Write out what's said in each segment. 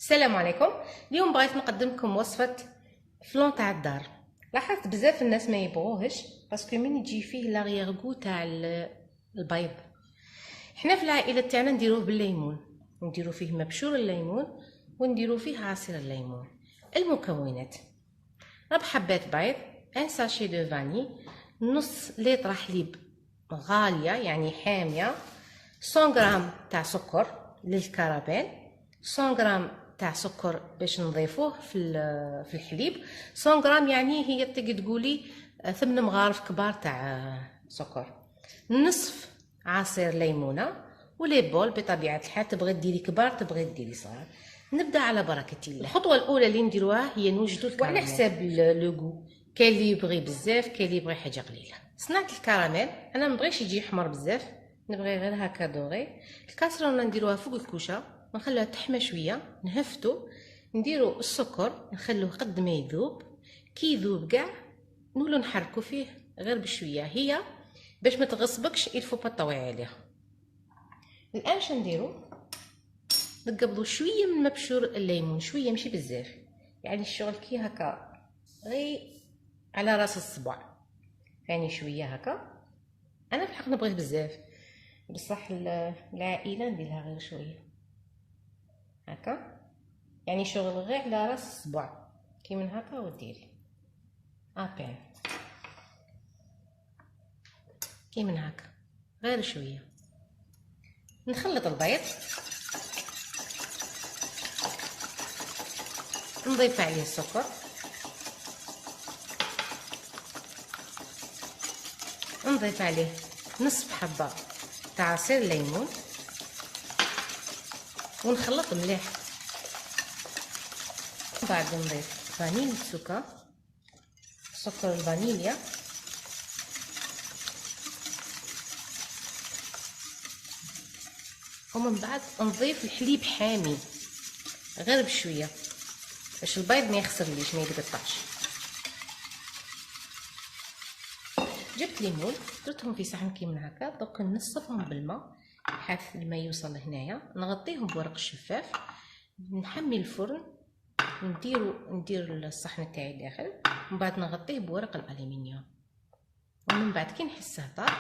السلام عليكم. اليوم بغيت نقدم لكم وصفه فلون تاع الدار. لاحظت بزاف الناس ما يبغوهش باسكو من يجي فيه لاغيغو تاع البيض. حنا في العائله تاعنا نديروه بالليمون، نديرو فيه مبشور الليمون ونديرو فيه عصير الليمون. المكونات: ربع حبات بيض، ان ساشي دو فاني، نص لتر حليب غاليه يعني حاميه، 100 غرام تاع سكر للكراميل، 100 غرام تاع سكر باش نضيفوه في الحليب. 100 غرام يعني هي تقدر تقولي 8 مغارف كبار تاع سكر، نصف عصير ليمونه، ولي بول بطبيعه الحال تبغي ديري كبار تبغي ديري صغار. نبدا على بركه الله. الخطوه الاولى اللي نديروها هي نوجدوا الكراميل وعلى حساب لو. كاين اللي يبغي بزاف كاين اللي يبغي حاجه قليله. صنعت الكراميل انا مبغيش يجي حمر بزاف، نبغي غير هكا دوغي. الكاسرونه نديروها فوق الكوشه ونخلوها تحمى شويه، نهفتو، نديرو السكر نخلوه قد ما يذوب. كي يذوب كاع نولو نحركو فيه غير بشويه، هي باش ما تغصبكش الفو با طوي عليها. الان شنو نديرو؟ نقبلو شويه من مبشور الليمون، شويه ماشي بزاف، يعني الشغل كي هكا غير على راس الصبع، يعني شويه هكا. انا في الحق نبغيه بزاف بصح العائله نديرها غير شويه هكا، يعني شغل غير على راس الصبع كي من هكا وديري ابان كي من هكا غير شويه. نخلط البيض، نضيف عليه السكر، نضيف عليه نصف حبه تاع عصير الليمون ونخلط مليح. بعد نضيف فانيليا السكر، سكر الفانيليا، ومن بعد نضيف الحليب حامي غير بشويه باش البيض ما يخسرليش ما يتقطعش. جبت ليمون درتهم في صحن كيما هكا، دوك نصفهم بالماء حيث الماء يوصل هنايا، نغطيهم بورق الشفاف، نحمي الفرن، ندير الصحن تاعي داخل، ومن بعد نغطيه بورق الالومنيوم، ومن بعد كي نحسه طاب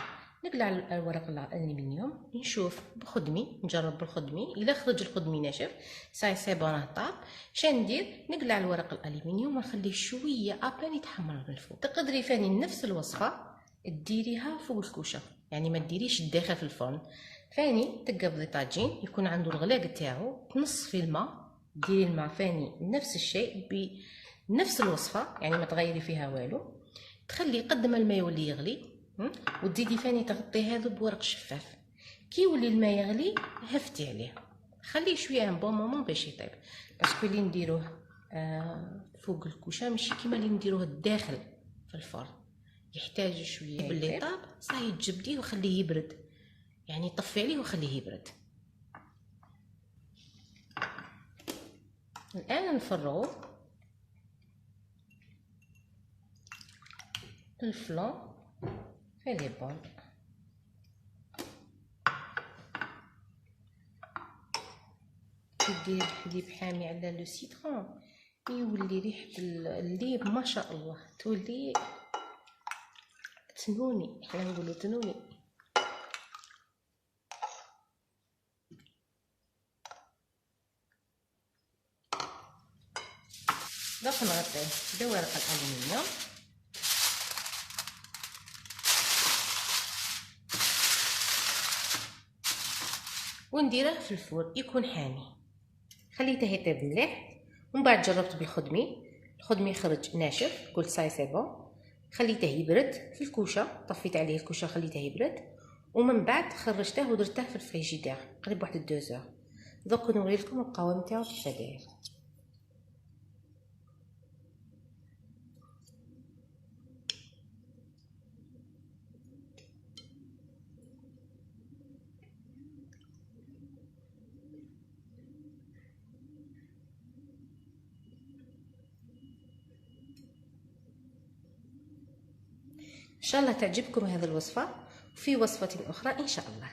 نقلع الورق الالومنيوم، نشوف بخدمي، نجرب بالخدمي، الا خرج الخدمي ناشف سي بون طاب. شنو ندير؟ نقلع الورق الالومنيوم ونخليه شويه ابان يتحمر من الفوق. تقدري ثاني نفس الوصفه ديريها فوق الكوشه، يعني ما ديريش الداخل في الفرن. ثاني تقبضي طاجين يكون عنده الغلاق تاعو، تنصفي الماء، ديري الماء ثاني نفس الشيء بنفس الوصفه، يعني ما تغيري فيها والو، تخلي قد ما الماء يولي يغلي وتزيدي ثاني تغطي هذا بورق شفاف. كي يولي الماء يغلي هفتي عليه، خليه شويه ان بون مومون باش يطيب، باسكو اللي نديروه فوق الكوشه ماشي كيما اللي نديروه الداخل في الفرن، يحتاج شويه باللي طاب صاي تجبديه وخليه يبرد، يعني طفي عليه وخليه يبرد. الان نفرغوه الفلون في لي بول. دير حليب حامي على لو سيترون يولي ريحه الليب ما شاء الله، تولي تنوني، احنا نقولوا تنوني. دوك نغطيه بورق الالومنيوم ونديره في الفرن يكون حامي، خليته يطيب مليح. ومن بعد جربت الخدمي خرج ناشف، قلت ساي سي بون، خليته يبرد في الكوشه، طفيت عليه الكوشه خليته يبرد، ومن بعد خرجته ودرته في الفريجيدير قريب واحد 2 ساعات. دوك نوريلكم القوام تاعو كيفاش داير. ان شاء الله تعجبكم هذه الوصفه، وفي وصفه اخرى ان شاء الله.